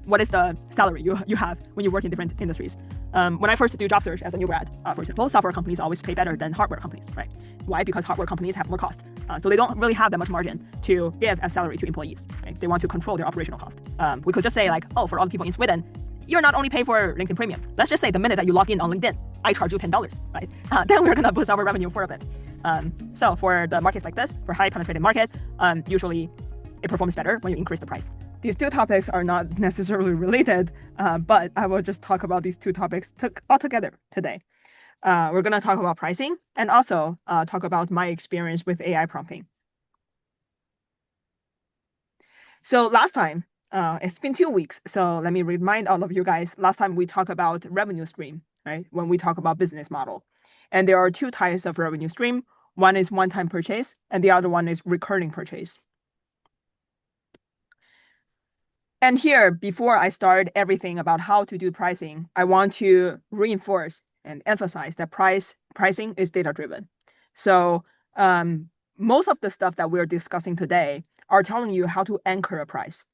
what is the salary you have when you work in different industries. When I first do job search as a new grad, for example, software companies always pay better than hardware companies, right? Why? Because hardware companies have more cost. So they don't really have that much margin to give as salary to employees, right? They want to control their operational cost. We could just say like, oh, for all the people in Sweden, you're not only pay for LinkedIn Premium. Let's just say the minute that you log in on LinkedIn, I charge you $10, right? Then we're gonna boost our revenue for a bit. So for the markets like this, for high penetrated market, usually it performs better when you increase the price. These two topics are not necessarily related, but I will just talk about these two topics all together today. We're going to talk about pricing and also talk about my experience with AI prompting. So last time, it's been 2 weeks. So let me remind all of you guys, last time we talked about revenue stream, right? When we talk about business model. And there are two types of revenue stream. One is one-time purchase and the other one is recurring purchase. And here, before I start everything about how to do pricing, I want to reinforce and emphasize that pricing is data-driven. So most of the stuff that we're discussing today are telling you how to anchor a price.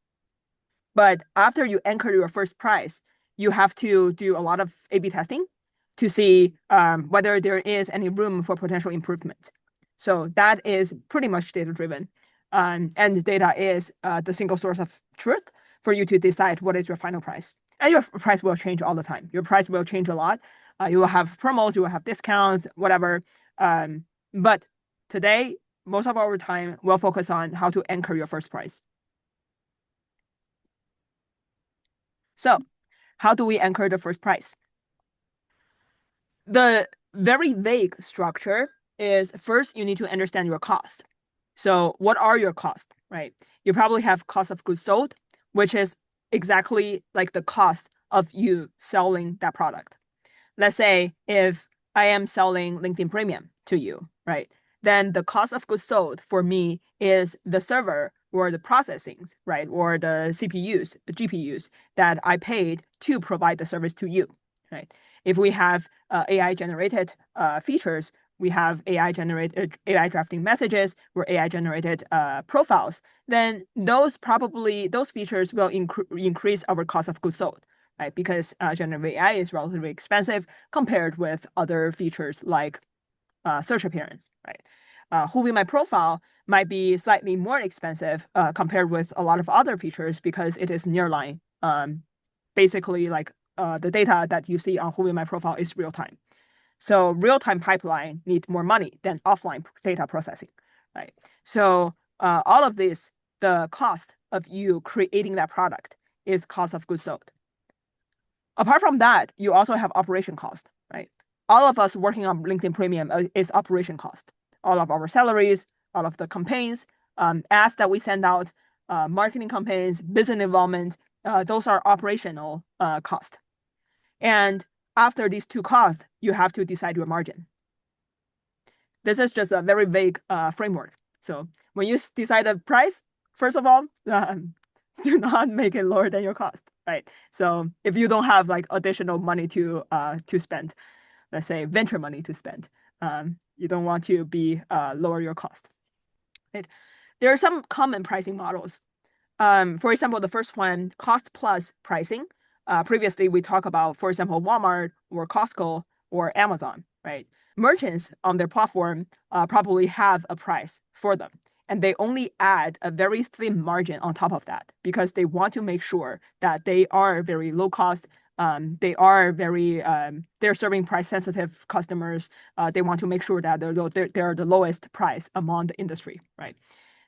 But after you anchor your first price, you have to do a lot of A/B testing to see whether there is any room for potential improvement. So that is pretty much data-driven. And data is the single source of truth for you to decide what is your final price. And your price will change all the time. Your price will change a lot. You will have promos, you will have discounts, whatever. But today, most of our time will focus on how to anchor your first price. So how do we anchor the first price? The very vague structure is first you need to understand your cost. So what are your costs, right? You probably have cost of goods sold, which is exactly like the cost of you selling that product. Let's say if I am selling LinkedIn Premium to you, right? Then the cost of goods sold for me is the server or the processing, right? Or the CPUs, the GPUs that I paid to provide the service to you, right? If we have AI generated features, we have AI drafting messages or AI generated profiles, then those features will increase our cost of goods sold, right? Because generative AI is relatively expensive compared with other features like search appearance, right? Who My Profile might be slightly more expensive compared with a lot of other features because it is nearline. Basically, like the data that you see on Who My Profile is real time. So real-time pipeline needs more money than offline data processing, right? So all of this, the cost of you creating that product is cost of goods sold. Apart from that, you also have operation cost, right? All of us working on LinkedIn Premium is operation cost. All of our salaries, all of the campaigns, ads that we send out, marketing campaigns, business involvement, those are operational cost. And after these two costs, you have to decide your margin. This is just a very vague framework. So when you decide a price, first of all, do not make it lower than your cost, right? So if you don't have like additional money to spend, let's say venture money to spend, you don't want to be lower your cost. Right? There are some common pricing models. For example, the first one, cost plus pricing. Previously, we talked about, for example, Walmart or Costco or Amazon, right? Merchants on their platform probably have a price for them. And they only add a very thin margin on top of that because they want to make sure that they are very low cost. They are they're serving price sensitive customers. They want to make sure that they're the lowest price among the industry, right?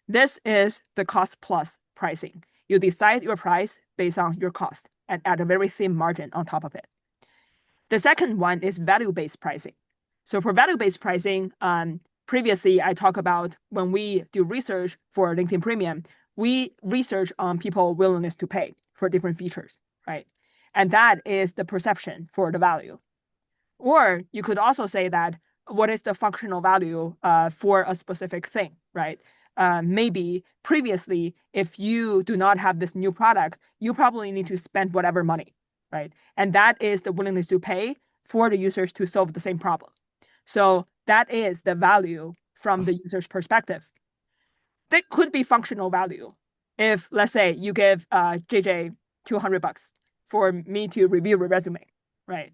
This is the cost plus pricing. You decide your price based on your cost and add a very thin margin on top of it. The second one is value-based pricing. So for value-based pricing, previously I talked about when we do research for LinkedIn Premium, we research on people's willingness to pay for different features, right? And that is the perception for the value. Or you could also say that what is the functional value for a specific thing, right? Maybe previously, if you do not have this new product, you probably need to spend whatever money, right? And that is the willingness to pay for the users to solve the same problem. So that is the value from the user's perspective. That could be functional value. If, let's say, you give JJ $200 for me to review your resume, right?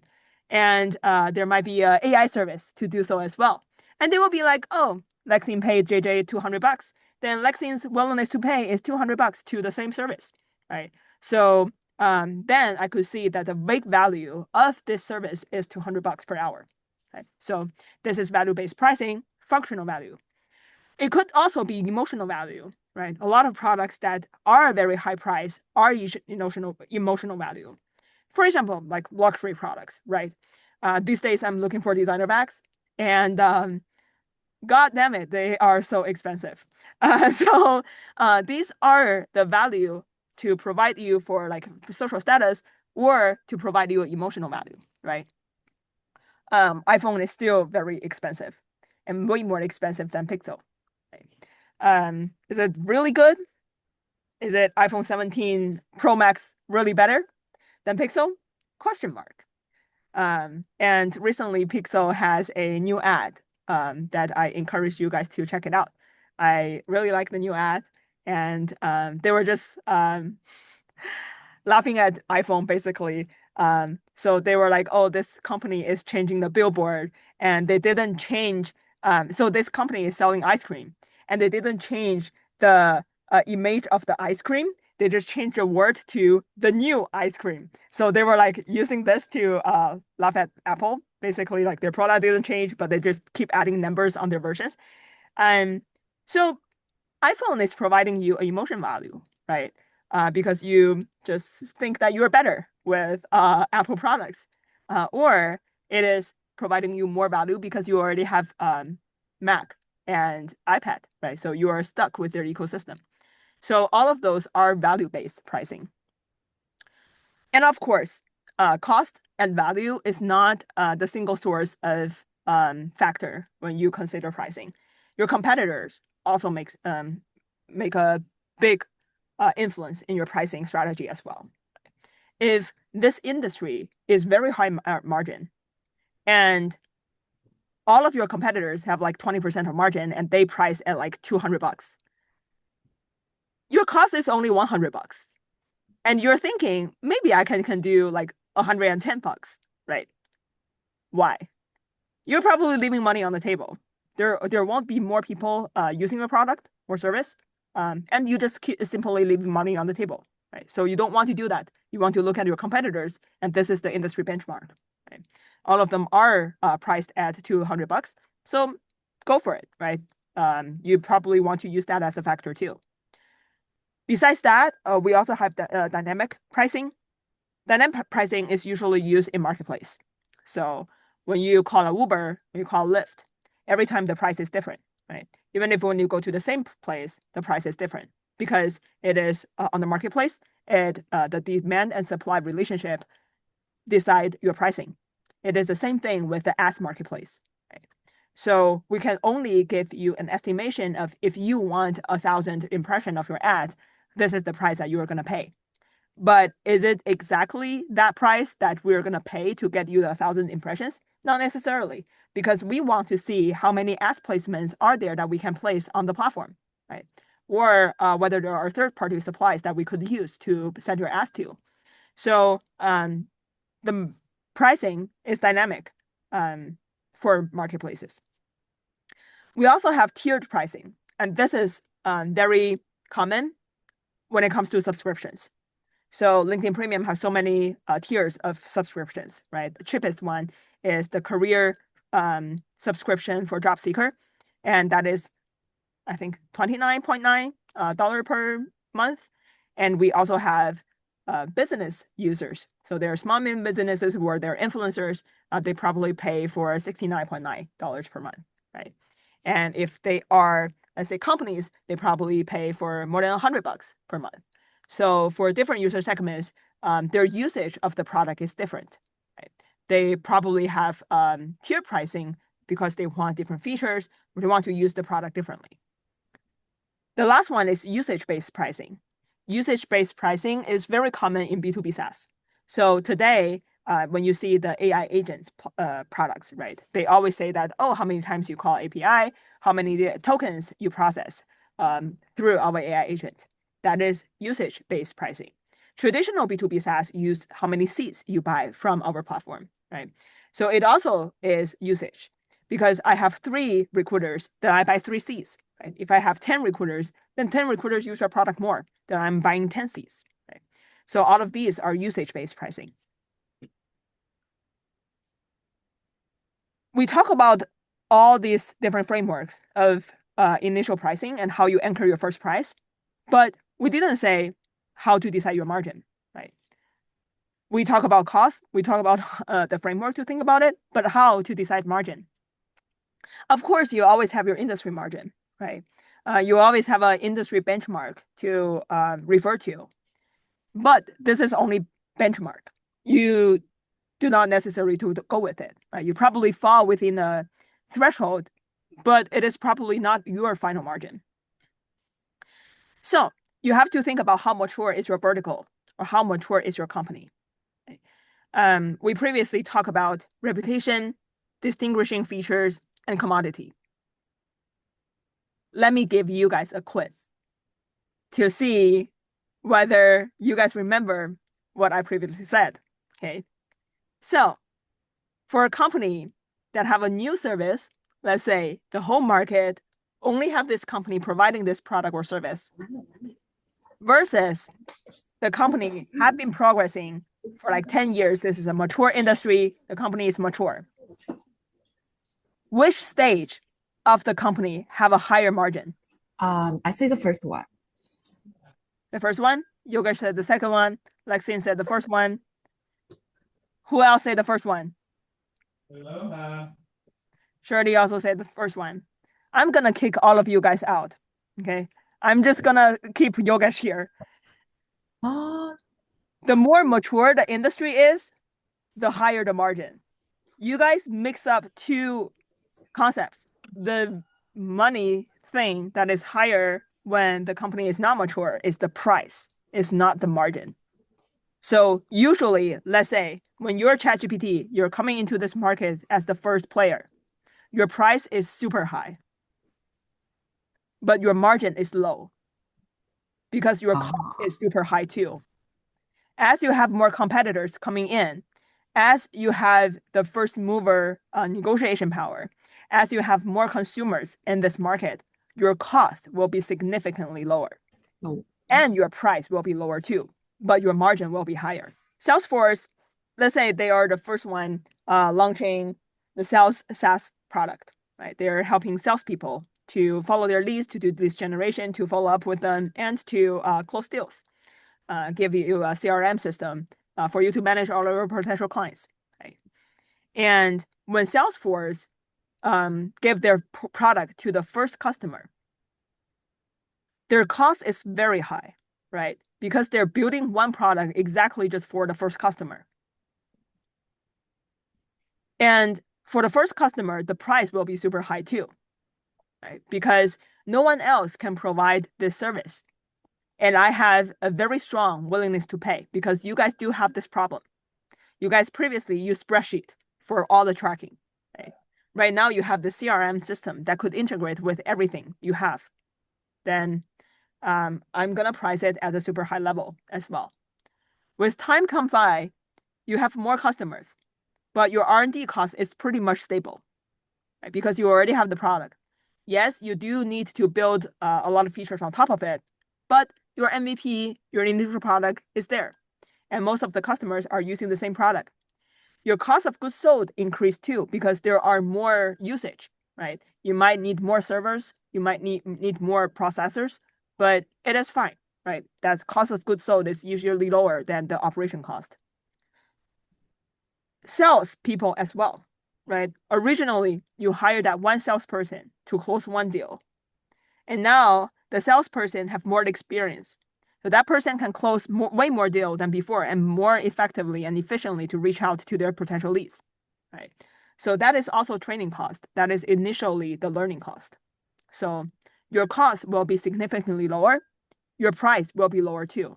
And there might be an AI service to do so as well. And they will be like, oh, Lexine paid JJ $200. Then Lexine's willingness to pay is $200 to the same service, right? So then I could see that the weight value of this service is $200 per hour. Okay? So this is value-based pricing, functional value. It could also be emotional value, right? A lot of products that are very high price are emotional value. For example, like luxury products, right? These days I'm looking for designer bags, and God damn it, they are so expensive. So these are the value to provide you for like social status or to provide you emotional value, right? iPhone is still very expensive and way more expensive than Pixel. Right? Is it really good? Is it iPhone 17 Pro Max really better than Pixel? Question mark. And recently Pixel has a new ad that I encourage you guys to check it out. I really like the new ad, and they were just laughing at iPhone basically. So they were like, oh, this company is changing the billboard, and they didn't change. So this company is selling ice cream, and they didn't change the image of the ice cream. They just changed the word to the new ice cream. So they were like using this to laugh at Apple. Basically, like their product didn't change, but they just keep adding numbers on their versions. So iPhone is providing you an emotion value, right? Because you just think that you're better with Apple products, or it is providing you more value because you already have Mac and iPad, right? So you are stuck with their ecosystem. So all of those are value-based pricing. And of course, cost and value is not the single source of factor when you consider pricing. Your competitors also make a big influence in your pricing strategy as well. If this industry is very high margin and all of your competitors have like 20% of margin and they price at like $200, your cost is only $100. And you're thinking, maybe I can do like $110, right? Why? You're probably leaving money on the table. There won't be more people using your product or service, and you just keep simply leaving money on the table, right? So you don't want to do that. You want to look at your competitors, and this is the industry benchmark. Right? All of them are priced at $200, so go for it, right? You probably want to use that as a factor too. Besides that, we also have the dynamic pricing. Dynamic pricing is usually used in marketplace. So when you call an Uber, when you call Lyft, every time the price is different, right? Even if when you go to the same place, the price is different because it is on the marketplace, and the demand and supply relationship decide your pricing. It is the same thing with the ads marketplace. Right? So we can only give you an estimation of if you want 1,000 impression of your ad, this is the price that you are going to pay. But is it exactly that price that we're going to pay to get you the 1,000 impressions? Not necessarily, because we want to see how many ads placements are there that we can place on the platform, right? Or whether there are third-party supplies that we could use to send your ads to. So the pricing is dynamic for marketplaces. We also have tiered pricing, and this is very common when it comes to subscriptions. So LinkedIn Premium has so many tiers of subscriptions, right? The cheapest one is the career subscription for job seeker, and that is, I think, $29.9 per month. And we also have business users. So there are small medium businesses who are their influencers. They probably pay for $69.9 per month, right? And if they are, let's say, companies, they probably pay for more than $100 per month. So for different user segments, their usage of the product is different. Right? They probably have tier pricing because they want different features, or they want to use the product differently. The last one is usage-based pricing. Usage-based pricing is very common in B2B SaaS. So today, when you see the AI agents products, right, they always say that, oh, how many times you call API, how many tokens you process through our AI agent. That is usage-based pricing. Traditional B2B SaaS use how many seats you buy from our platform, right? So it also is usage because I have 3 recruiters, then I buy 3 seats, right? If I have 10 recruiters, then 10 recruiters use our product more, then I'm buying 10 seats, right? So all of these are usage-based pricing. We talk about all these different frameworks of initial pricing and how you anchor your first price, but we didn't say how to decide your margin, right? We talk about cost, we talk about the framework to think about it, but how to decide margin. Of course, you always have your industry margin, right? You always have an industry benchmark to refer to, but this is only benchmark. You do not necessarily to go with it, right? You probably fall within a threshold, but it is probably not your final margin. So you have to think about how mature is your vertical or how mature is your company. We previously talked about reputation, distinguishing features, and commodity. Let me give you guys a quiz to see whether you guys remember what I previously said, okay? So for a company that have a new service, let's say the whole market only have this company providing this product or service versus the company have been progressing for like 10 years. This is a mature industry. The company is mature. Which stage of the company have a higher margin? I say the first one. The first one? Yogesh said the second one. Lexin said the first one. Who else said the first one? Shirley also said the first one. I'm gonna kick all of you guys out. Okay. I'm just gonna keep Yogesh here. The more mature the industry is, the higher the margin. You guys mix up 2 concepts. The money thing that is higher when the company is not mature is the price, it's not the margin. So usually, let's say when you're ChatGPT, you're coming into this market as the first player. Your price is super high, but your margin is low because your cost is super high too. As you have more competitors coming in, as you have the first mover negotiation power, as you have more consumers in this market, your cost will be significantly lower. And your price will be lower too, but your margin will be higher. Salesforce, let's say they are the first one launching the sales SaaS product, right? They're helping salespeople to follow their leads, to do lead generation, to follow up with them, and to close deals. Give you a CRM system for you to manage all of your potential clients. Right? And when Salesforce gave their product to the first customer, their cost is very high, right? Because they're building one product exactly just for the first customer. And for the first customer, the price will be super high too, right? Because no one else can provide this service. And I have a very strong willingness to pay because you guys do have this problem. You guys previously used spreadsheet for all the tracking. Right? Right now you have the CRM system that could integrate with everything you have. Then I'm gonna price it at a super high level as well. With time come by, you have more customers, but your R&D cost is pretty much stable, right? Because you already have the product. Yes, you do need to build a lot of features on top of it, but your MVP, your initial product is there. And most of the customers are using the same product. Your cost of goods sold increased too because there are more usage, right? You might need more servers, you might need more processors, but it is fine, right? That's cost of goods sold is usually lower than the operation cost. Sales people as well, right? Originally, you hired that one salesperson to close one deal. And now the salesperson have more experience. So that person can close way more deal than before and more effectively and efficiently to reach out to their potential leads, right? So that is also training cost. That is initially the learning cost. So your cost will be significantly lower. Your price will be lower too.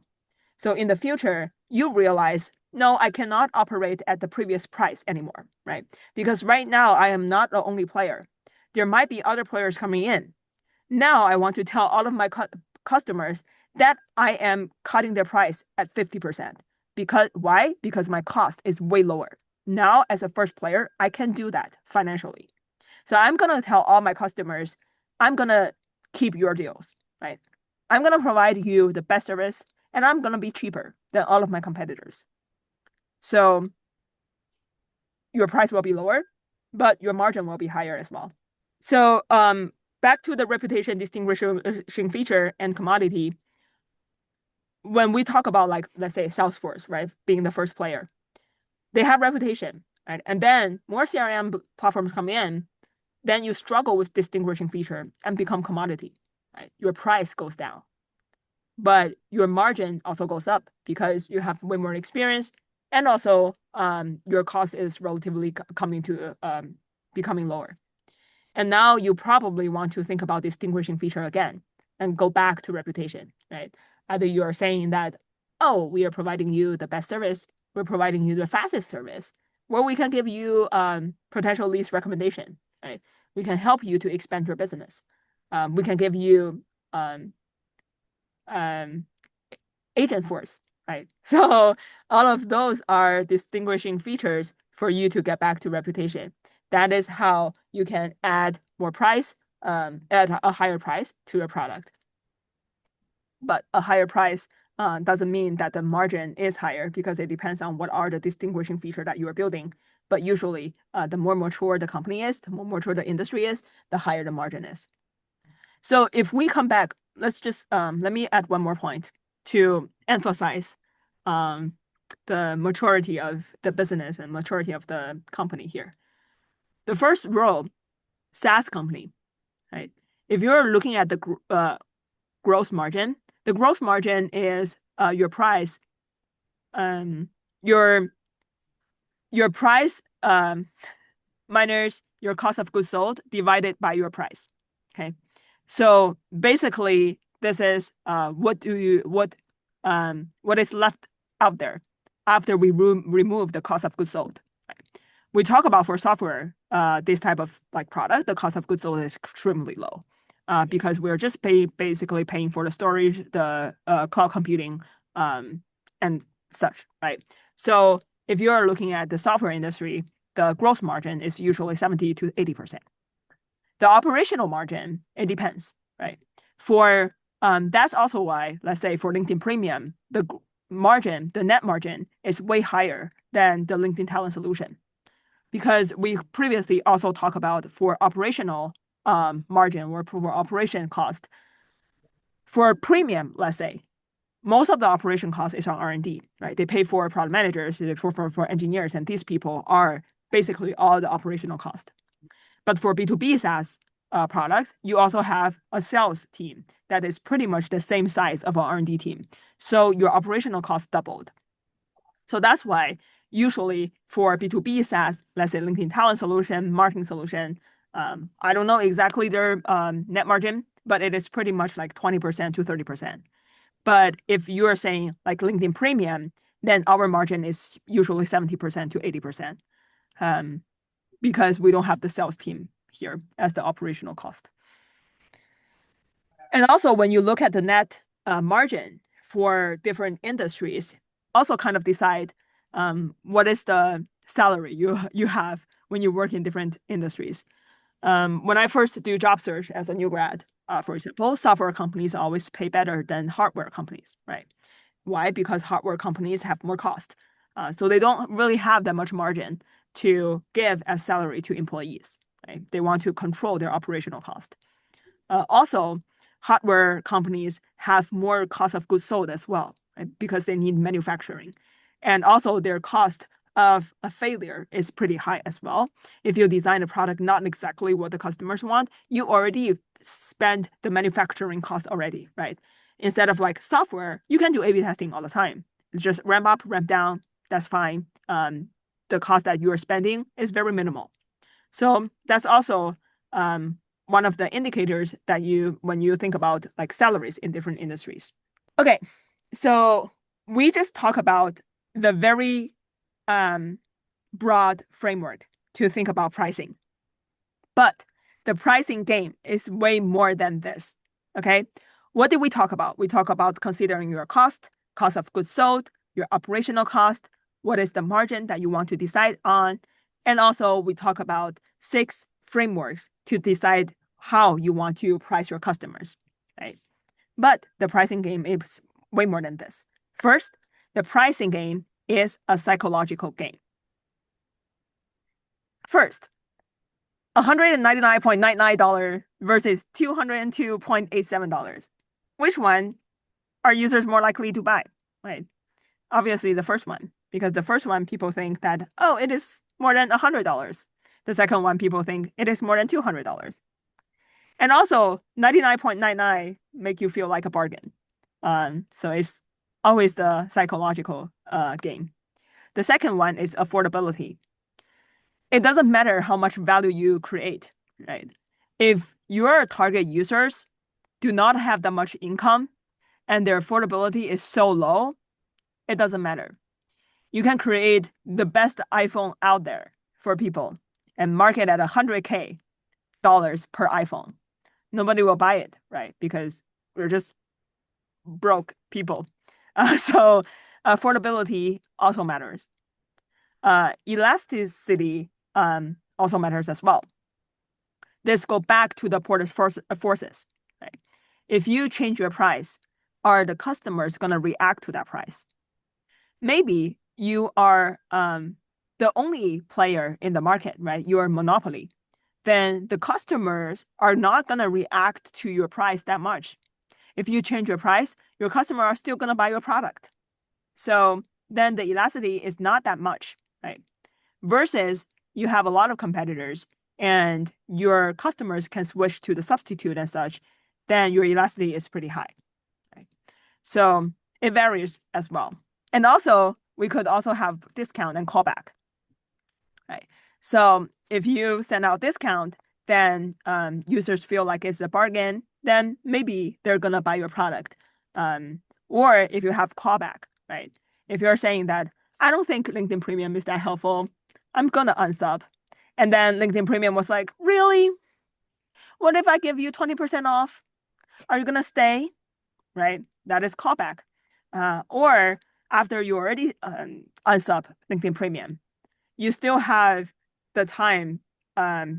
So in the future, you realize, no, I cannot operate at the previous price anymore, right? Because right now I am not the only player. There might be other players coming in. Now I want to tell all of my customers that I am cutting their price at 50%. Because why? Because my cost is way lower. Now, as a first player, I can do that financially. So I'm gonna tell all my customers, I'm gonna keep your deals, right? I'm gonna provide you the best service, and I'm gonna be cheaper than all of my competitors. So your price will be lower, but your margin will be higher as well. So back to the reputation distinguishing feature and commodity. When we talk about, like, let's say Salesforce, right, being the first player, they have reputation, right? And then more CRM platforms come in, then you struggle with distinguishing feature and become commodity, right? Your price goes down, but your margin also goes up because you have way more experience, and also your cost is relatively coming to becoming lower. And now you probably want to think about distinguishing feature again and go back to reputation, right? Either you are saying that, oh, we are providing you the best service, we're providing you the fastest service, or we can give you potential least recommendation, right? We can help you to expand your business. We can give you agent force, right? So all of those are distinguishing features for you to get back to reputation. That is how you can add more price, add a higher price to your product. But a higher price doesn't mean that the margin is higher, because it depends on what are the distinguishing feature that you are building. But usually, the more mature the company is, the more mature the industry is, the higher the margin is. So if we come back, let's just let me add one more point to emphasize the maturity of the business and maturity of the company here. The first rule, SaaS company, right? If you're looking at the gross margin, the gross margin is your price, your price minus your cost of goods sold divided by your price. Okay, so basically this is what is left out there after we remove the cost of goods sold. Right? We talk about for software, this type of like product, the cost of goods sold is extremely low. Because we're just basically paying for the storage, the cloud computing, and such, right? So if you're looking at the software industry, the gross margin is usually 70 to 80%. The operational margin, it depends, right? For that's also why, let's say for LinkedIn Premium, the margin, the net margin is way higher than the LinkedIn Talent Solution, because we previously also talked about for operational margin or for operation cost. For premium, let's say, most of the operation cost is on R&D, right? They pay for product managers, they pay for engineers, and these people are basically all the operational cost. But for B2B SaaS products, you also have a sales team that is pretty much the same size of an R&D team. So your operational cost doubled. So that's why usually for B2B SaaS, let's say LinkedIn Talent Solution, Marketing Solution, I don't know exactly their net margin, but it is pretty much like 20% to 30%. But if you are saying like LinkedIn Premium, then our margin is usually 70% to 80%, because we don't have the sales team here as the operational cost. And also, when you look at the net margin for different industries, also kind of decide what is the salary you have when you work in different industries. When I first do job search as a new grad, for example, software companies always pay better than hardware companies, right? Why? Because hardware companies have more cost. So they don't really have that much margin to give as salary to employees, right? They want to control their operational cost. Also, hardware companies have more cost of goods sold as well, right? Because they need manufacturing. And also their cost of a failure is pretty high as well. If you design a product not exactly what the customers want, you already spend the manufacturing cost already, right? Instead of like software, you can do A/B testing all the time. It's just ramp up, ramp down, that's fine. The cost that you are spending is very minimal. So that's also one of the indicators that when you think about like salaries in different industries. Okay, so we just talk about the very broad framework to think about pricing. But the pricing game is way more than this, okay? what did we talk about? We talk about considering your cost of goods sold, your operational cost, what is the margin that you want to decide on. And also we talk about 6 frameworks to decide how you want to price your customers, right? But the pricing game is way more than this. First, the pricing game is a psychological game. First, $199.99 versus $202.87. Which one are users more likely to buy, right? Obviously the first one, because the first one people think that, oh, it is more than $100. The second one people think it is more than $200. And also 99.99 make you feel like a bargain. So it's always the psychological game. The second one is affordability. It doesn't matter how much value you create, right? If your target users do not have that much income and their affordability is so low, it doesn't matter. You can create the best iPhone out there for people and market at $100K per iPhone. Nobody will buy it, right? Because we're just broke people. So affordability also matters. Elasticity also matters as well. This go back to the Porter's forces, right? If you change your price, are the customers going to react to that price? Maybe you are the only player in the market, right? You're a monopoly. Then the customers are not going to react to your price that much. If you change your price, your customers are still going to buy your product. So then the elasticity is not that much, right? Versus you have a lot of competitors and your customers can switch to the substitute and such, then your elasticity is pretty high, right? So it varies as well. And also, we could also have discount and callback, right? So if you send out discount, then users feel like it's a bargain, then maybe they're going to buy your product. Or if you have callback, right? If you're saying that, I don't think LinkedIn Premium is that helpful, I'm going to unsub. And then LinkedIn Premium was like, really? What if I give you 20% off? Are you going to stay? Right? That is callback. Or after you already unsub LinkedIn Premium, you still have the time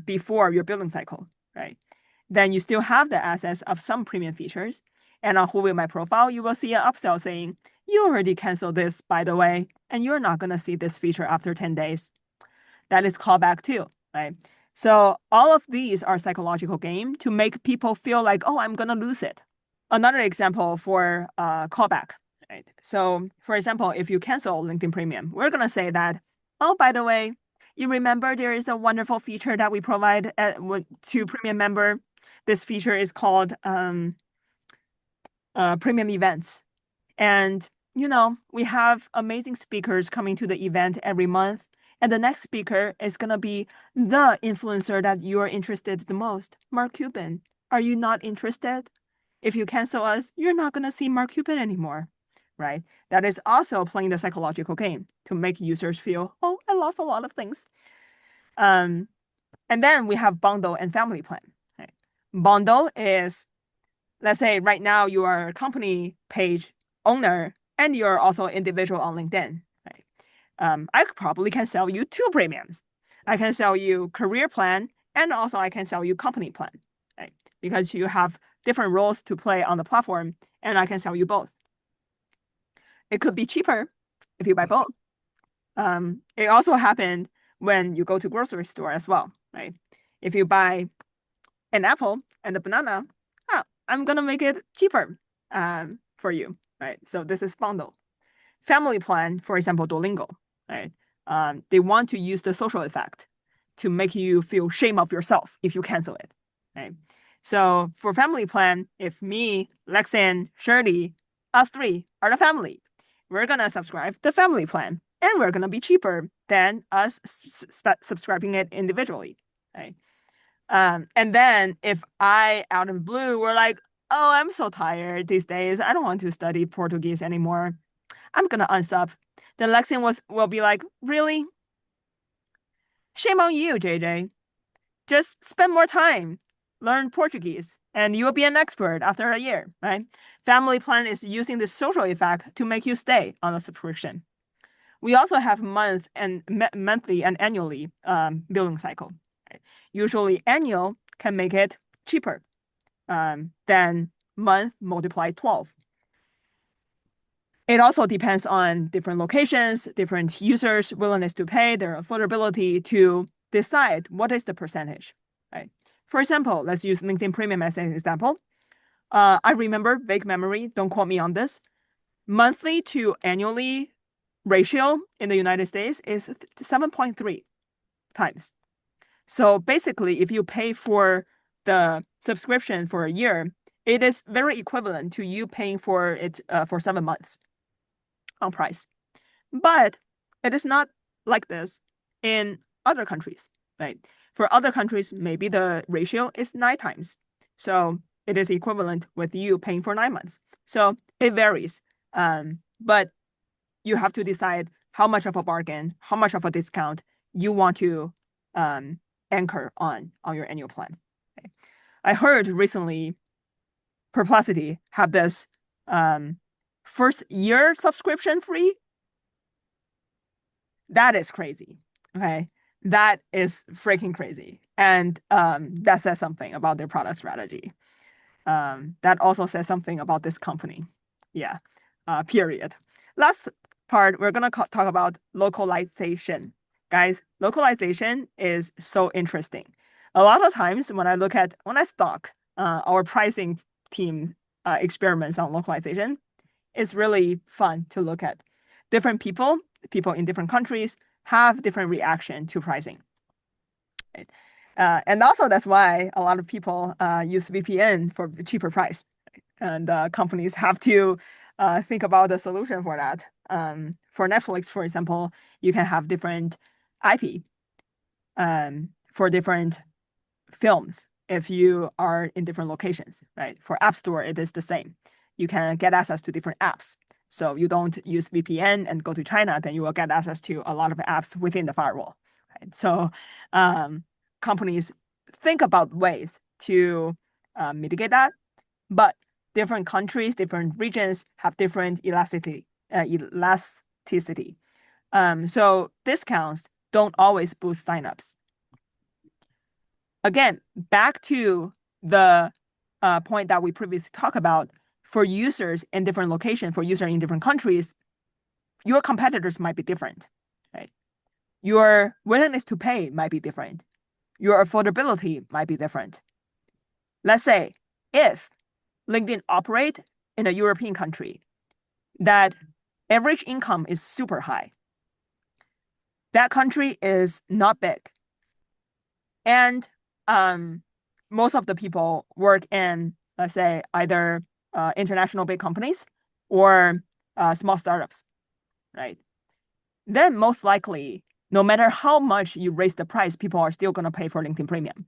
before your billing cycle, right? Then you still have the access of some premium features. And on Who Will My Profile, you will see an upsell saying, you already canceled this, by the way, and you're not going to see this feature after 10 days. That is callback too, right? So all of these are psychological game to make people feel like, oh, I'm going to lose it. Another example for callback, right? So for example, if you cancel LinkedIn Premium, we're going to say that, oh, by the way, you remember there is a wonderful feature that we provide to premium member. This feature is called premium events. And, you know, we have amazing speakers coming to the event every month. And the next speaker is going to be the influencer that you're interested the most, Mark Cuban. Are you not interested? If you cancel us, you're not going to see Mark Cuban anymore, right? That is also playing the psychological game to make users feel, oh, I lost a lot of things. And then we have bundle and family plan. Right? Bundle is, let's say right now you are a company page owner and you're also an individual on LinkedIn. Right? I probably can sell you 2 premiums. I can sell you career plan and also I can sell you company plan, right? Because you have different roles to play on the platform and I can sell you both. It could be cheaper if you buy both. It also happened when you go to grocery store as well, right? If you buy an apple and a banana, I'm gonna make it cheaper for you, right? So this is bundle. Family plan, for example, Duolingo, right? They want to use the social effect to make you feel shame of yourself if you cancel it, right? So for family plan, if me, Lexan, Shirley, us 3 are the family, we're gonna subscribe the family plan, and we're gonna be cheaper than us subscribing it individually, right? And then if I, out of blue, were like, oh, I'm so tired these days, I don't want to study Portuguese anymore, I'm gonna unsub. Then Lexian will be like, really? Shame on you, JJ. Just spend more time, learn Portuguese, and you'll be an expert after a year, right? Family plan is using the social effect to make you stay on the subscription. We also have monthly and annually billing cycle. Right? Usually annual can make it cheaper than month multiplied 12. It also depends on different locations, different users' willingness to pay, their affordability to decide what is the percentage, right? For example, let's use LinkedIn Premium as an example. I remember, vague memory, don't quote me on this. Monthly to annually ratio in the United States is 7.3 times. So basically, if you pay for the subscription for a year, it is very equivalent to you paying for it for 7 months on price. But it is not like this in other countries, right? For other countries, maybe the ratio is 9 times. So it is equivalent with you paying for 9 months. So it varies. But you have to decide how much of a bargain, how much of a discount you want to anchor on your annual plan. Okay. I heard recently Perplexity have this first year subscription free. That is crazy. Okay. That is freaking crazy. And that says something about their product strategy. That also says something about this company. Yeah. Period. Last part, we're going to talk about localization. Guys, localization is so interesting. A lot of times when I stalk our pricing team experiments on localization, it's really fun to look at. Different people in different countries have different reaction to pricing. Right? And also that's why a lot of people use VPN for the cheaper price. And companies have to think about the solution for that. For Netflix, for example, you can have different IP for different films if you are in different locations, right? For App Store, it is the same. You can get access to different apps. So you don't use VPN and go to China, then you will get access to a lot of apps within the firewall. Right? So companies think about ways to mitigate that, but different countries, different regions have different elasticity. So discounts don't always boost signups. Again, back to the point that we previously talked about, for users in different locations, for users in different countries, your competitors might be different, right? Your willingness to pay might be different. Your affordability might be different. Let's say if LinkedIn operate in a European country that average income is super high, that country is not big, and most of the people work in, let's say, either international big companies or small startups, right? Then most likely, no matter how much you raise the price, people are still going to pay for LinkedIn Premium.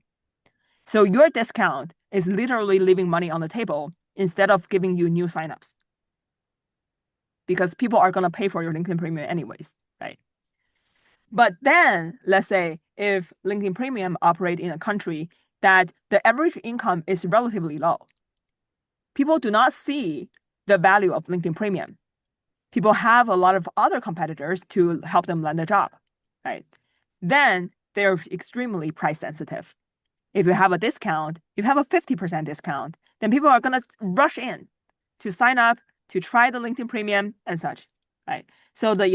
So your discount is literally leaving money on the table instead of giving you new signups, because people are going to pay for your LinkedIn Premium anyways, right? But then let's say if LinkedIn Premium operate in a country that the average income is relatively low, people do not see the value of LinkedIn Premium. People have a lot of other competitors to help them land a job, right? Then they're extremely price sensitive. If you have a discount, if you have a 50% discount, then people are going to rush in to sign up, to try the LinkedIn Premium and such, right? So the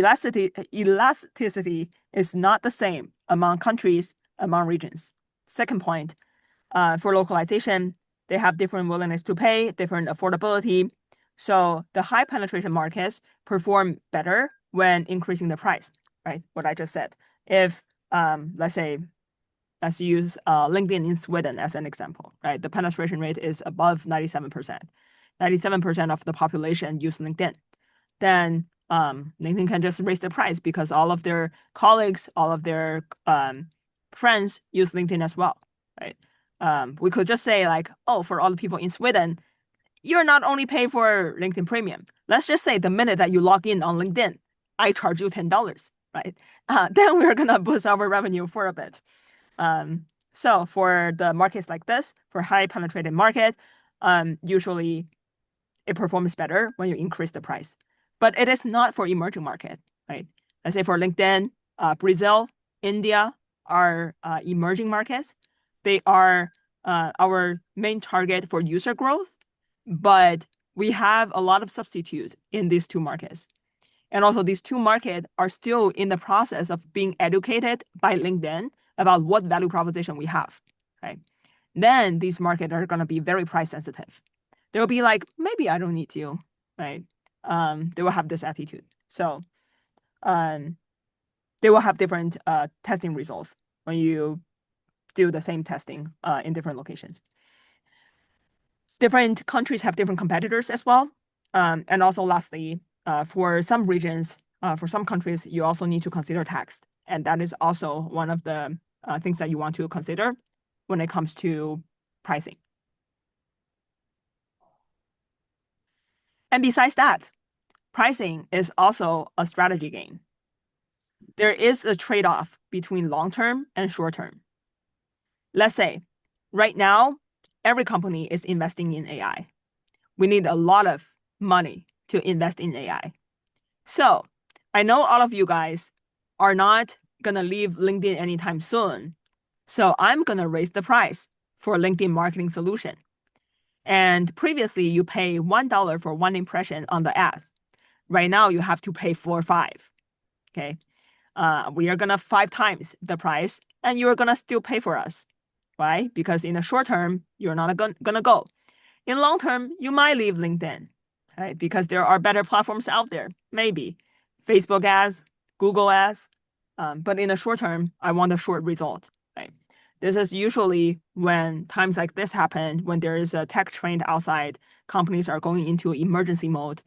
elasticity is not the same among countries, among regions. Second point, for localization, they have different willingness to pay, different affordability. So the high penetration markets perform better when increasing the price, right? What I just said. If, let's use LinkedIn in Sweden as an example, right? The penetration rate is above 97%. 97% of the population use LinkedIn. Then LinkedIn can just raise the price because all of their colleagues, all of their friends use LinkedIn as well, right? We could just say like, oh, for all the people in Sweden, you're not only pay for LinkedIn Premium. Let's just say the minute that you log in on LinkedIn, I charge you $10, right? Then we're gonna boost our revenue for a bit. So for the markets like this, for high penetrated market, usually it performs better when you increase the price. But it is not for emerging market, right? Let's say for LinkedIn, Brazil, India are emerging markets. They are our main target for user growth, but we have a lot of substitutes in these two markets. And also these two markets are still in the process of being educated by LinkedIn about what value proposition we have, right? Then these markets are going to be very price sensitive. They'll be like, maybe I don't need you, right? They will have this attitude. So they will have different testing results when you do the same testing in different locations. Different countries have different competitors as well. And also lastly, for some regions, for some countries, you also need to consider tax. And that is also one of the things that you want to consider when it comes to pricing. And besides that, pricing is also a strategy game. There is a trade-off between long-term and short-term. Let's say right now, every company is investing in AI. We need a lot of money to invest in AI. So I know all of you guys are not going to leave LinkedIn anytime soon. So I'm going to raise the price for LinkedIn marketing solution. And previously you pay $1 for one impression on the ads. Right now you have to pay 4 or 5. Okay. We are going to 5 times the price and you're going to still pay for us. Why? Because in the short term, you're not going to go. In long term, you might leave LinkedIn, right? Because there are better platforms out there, maybe Facebook ads, Google ads. But in the short term, I want a short result, right? This is usually when times like this happen, when there is a tech trend outside, companies are going into emergency mode.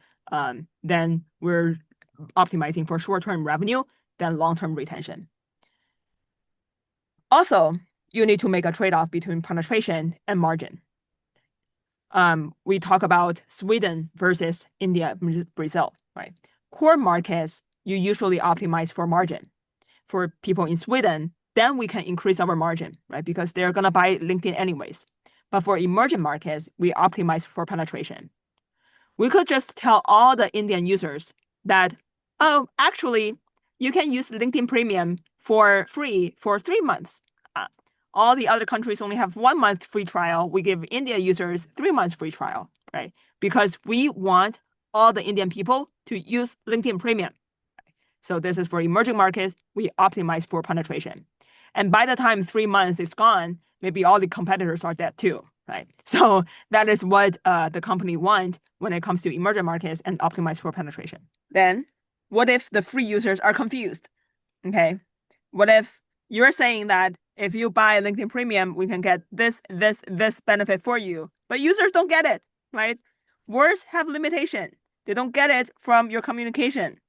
Then we're optimizing for short-term revenue, then long-term retention. Also, you need to make a trade-off between penetration and margin. We talk about Sweden versus India, Brazil, right? Core markets, you usually optimize for margin. For people in Sweden, then we can increase our margin, right? Because they're going to buy LinkedIn anyways. But for emerging markets, we optimize for penetration. We could just tell all the Indian users that, oh, actually, you can use LinkedIn Premium for free for 3 months. All the other countries only have 1 month free trial. We give India users 3 months free trial, right? Because we want all the Indian people to use LinkedIn Premium. So this is for emerging markets. We optimize for penetration. And by the time 3 months is gone, maybe all the competitors are dead too, right? So that is what the company want when it comes to emerging markets and optimize for penetration. Then what if the free users are confused? Okay. What if you're saying that if you buy LinkedIn Premium, we can get this benefit for you, but users don't get it, right? Words have limitation. They don't get it from your communication.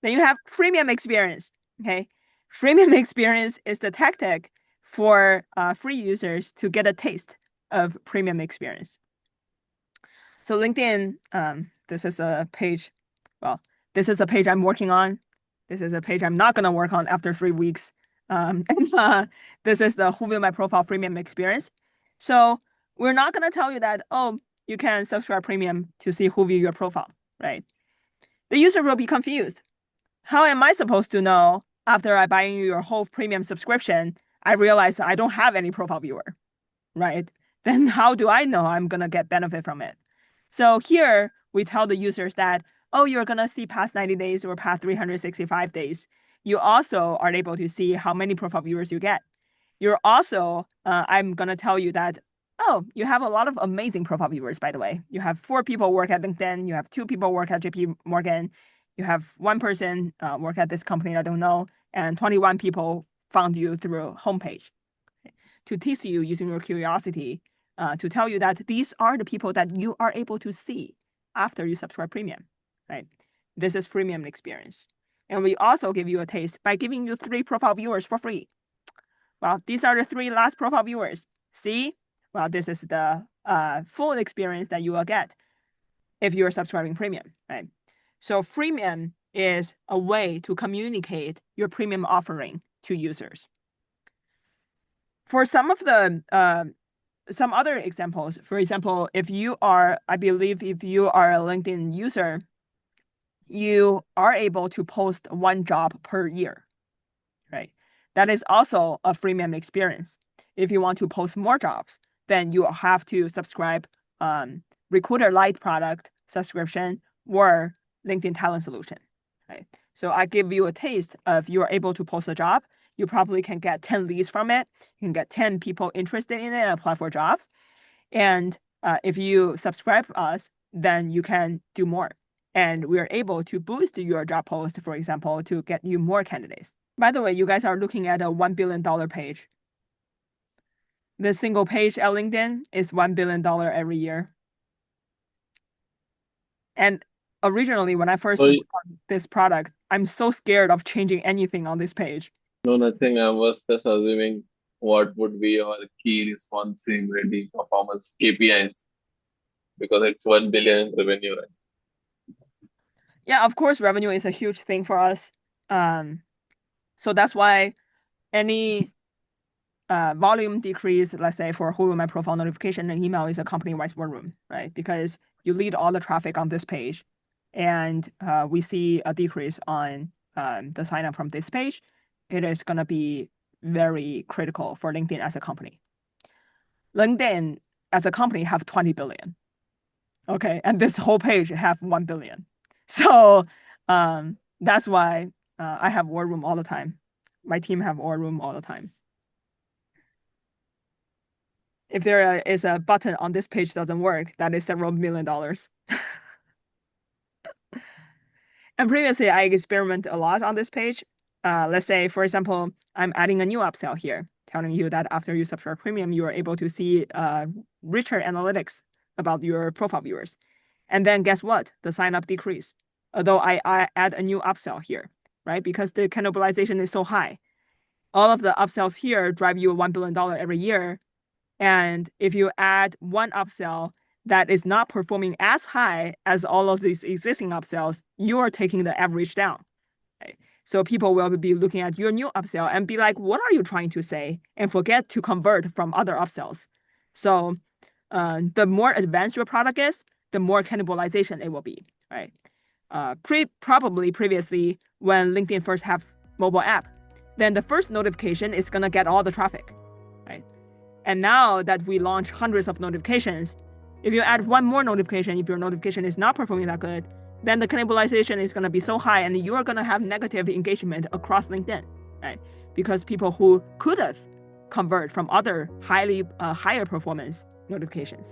Then you have freemium experience, okay? Freemium experience is the tactic for free users to get a taste of premium experience. So LinkedIn, this is a page, well, this is a page I'm working on. This is a page I'm not going to work on after 3 weeks. This is the Who View My Profile freemium experience. So we're not going to tell you that, oh, you can subscribe premium to see who view your profile, right? The user will be confused. How am I supposed to know after I buy you your whole premium subscription, I realize I don't have any profile viewer, right? Then how do I know I'm going to get benefit from it? So here we tell the users that, oh, you're going to see past 90 days or past 365 days. You also are able to see how many profile viewers you get. You're also, I'm going to tell you that, oh, you have a lot of amazing profile viewers, by the way. You have 4 people work at LinkedIn. You have 2 people work at JP Morgan. You have 1 person work at this company I don't know. And 21 people found you through homepage. To tease you using your curiosity, to tell you that these are the people that you are able to see after you subscribe premium, right? This is freemium experience. And we also give you a taste by giving you 3 profile viewers for free. Well, these are the 3 last profile viewers. See? Well, this is the full experience that you will get if you are subscribing premium, right? So freemium is a way to communicate your premium offering to users. For some of the some other examples, for example, if you are, I believe if you are a LinkedIn user, you are able to post one job per year, right? That is also a freemium experience. If you want to post more jobs, then you have to subscribe Recruiter Lite product subscription or LinkedIn Talent Solution, right? So I give you a taste of you are able to post a job. You probably can get 10 leads from it. You can get 10 people interested in it and apply for jobs. And if you subscribe to us, then you can do more. And we are able to boost your job post, for example, to get you more candidates. By the way, you guys are looking at a $1 billion page. The single page at LinkedIn is $1 billion every year. And originally, when I first So, worked on this product, I'm so scared of changing anything on this page. no, nothing. I was just assuming what would be your key responsibility performance KPIs because it's 1 billion revenue, right? Yeah, of course, revenue is a huge thing for us. So that's why any volume decrease, let's say for who my profile notification and email is a company-wide war room, right? Because you lead all the traffic on this page, and we see a decrease on the sign up from this page. It is going to be very critical for LinkedIn as a company. LinkedIn as a company have 20 billion. Okay, and this whole page have 1 billion. So that's why I have war room all the time. My team have war room all the time. If there is a button on this page doesn't work, that is several $1 million. And previously, I experiment a lot on this page. Let's say, for example, I'm adding a new upsell here, telling you that after you subscribe premium, you are able to see richer analytics about your profile viewers. And then guess what? The sign up decrease. Although I add a new upsell here, right? Because the cannibalization is so high. All of the upsells here drive you $1 billion every year. And if you add one upsell that is not performing as high as all of these existing upsells, you are taking the average down. Right? So people will be looking at your new upsell and be like, what are you trying to say? And forget to convert from other upsells. So the more advanced your product is, the more cannibalization it will be, right? Probably previously, when LinkedIn first have mobile app, then the first notification is going to get all the traffic, right? And now that we launch hundreds of notifications, if you add one more notification, if your notification is not performing that good, then the cannibalization is going to be so high and you are going to have negative engagement across LinkedIn, right? Because people who could have convert from other higher performance notifications.